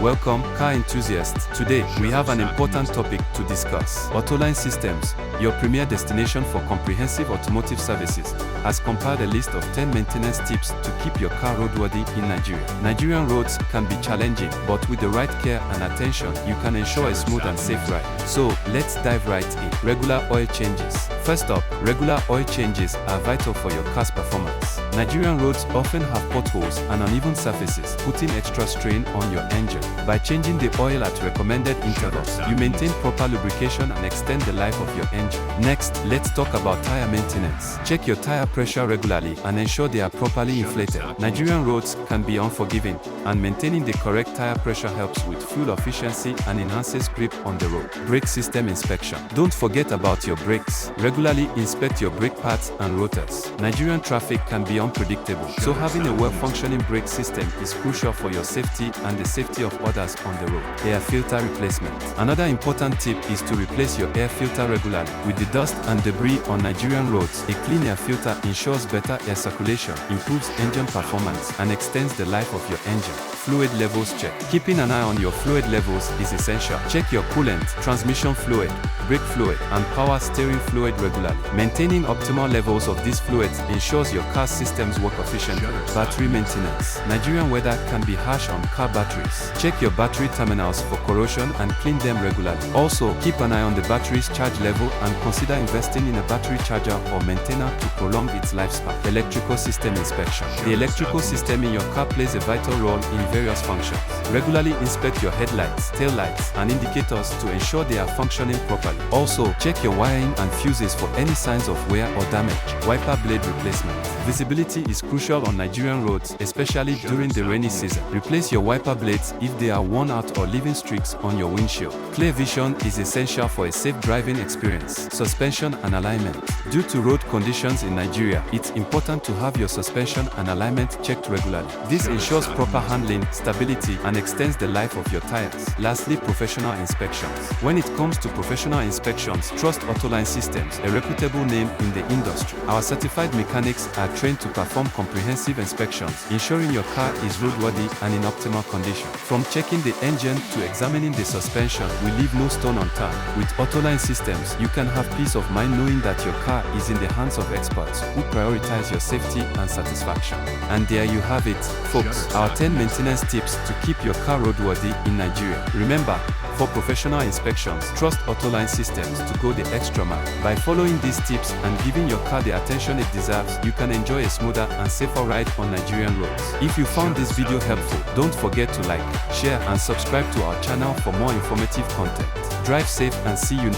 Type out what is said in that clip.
Welcome, car enthusiasts. Today, we have an important topic to discuss. Autoline Systems, your premier destination for comprehensive automotive services, has compiled a list of 10 maintenance tips to keep your car roadworthy in Nigeria. Nigerian roads can be challenging, but with the right care and attention, you can ensure a smooth and safe ride. So, let's dive right in. Regular oil changes. First up, regular oil changes are vital for your car's performance. Nigerian roads often have potholes and uneven surfaces, putting extra strain on your engine. By changing the oil at recommended intervals, you maintain proper lubrication and extend the life of your engine. Next, let's talk about tire maintenance. Check your tire pressure regularly and ensure they are properly inflated. Nigerian roads can be unforgiving, and maintaining the correct tire pressure helps with fuel efficiency and enhances grip on the road. Brake system inspection. Don't forget about your brakes. Regularly inspect your brake pads and rotors. Nigerian traffic can be unpredictable, so having a well-functioning brake system is crucial for your safety and the safety of others on the road. Air filter replacement. Another important tip is to replace your air filter regularly. With the dust and debris on Nigerian roads, a clean air filter ensures better air circulation, improves engine performance, and extends the life of your engine. Fluid levels check. Keeping an eye on your fluid levels is essential. Check your coolant, transmission fluid, brake fluid, and power steering fluid regularly. Maintaining optimal levels of these fluids ensures your car systems work efficiently. Battery maintenance. Nigerian weather can be harsh on car batteries. Check your battery terminals for corrosion and clean them regularly. Also, keep an eye on the battery's charge level and consider investing in a battery charger or maintainer to prolong its lifespan. Electrical system inspection. The electrical system in your car plays a vital role in various functions. Regularly inspect your headlights, taillights, and indicators to ensure they are functioning properly. Also, check your wiring and fuses for any signs of wear or damage. Wiper blade replacement. Visibility is crucial on Nigerian roads, especially during the rainy season. Replace your wiper blades if they are worn out or leaving streaks on your windshield. Clear vision is essential for a safe driving experience. Suspension and alignment. Due to road conditions in Nigeria, it's important to have your suspension and alignment checked regularly. This ensures proper handling, stability, and extends the life of your tires. Lastly, professional inspections. When it comes to professional inspections, trust Autoline Systems, a reputable name in the industry. Our certified mechanics are trained to perform comprehensive inspections, ensuring your car is roadworthy and in optimal condition. From checking the engine to examining the suspension, we leave no stone unturned. With Autoline Systems, you can have peace of mind knowing that your car is in the hands of experts who prioritize your safety and satisfaction. And there you have it, folks, our 10 maintenance tips to keep your car roadworthy in Nigeria. Remember, for professional inspections, trust Autoline Systems to go the extra mile. By following these tips and giving your car the attention it deserves, you can enjoy a smoother and safer ride on Nigerian roads. If you found this video helpful, don't forget to like, share, and subscribe to our channel for more informative content. Drive safe and see you.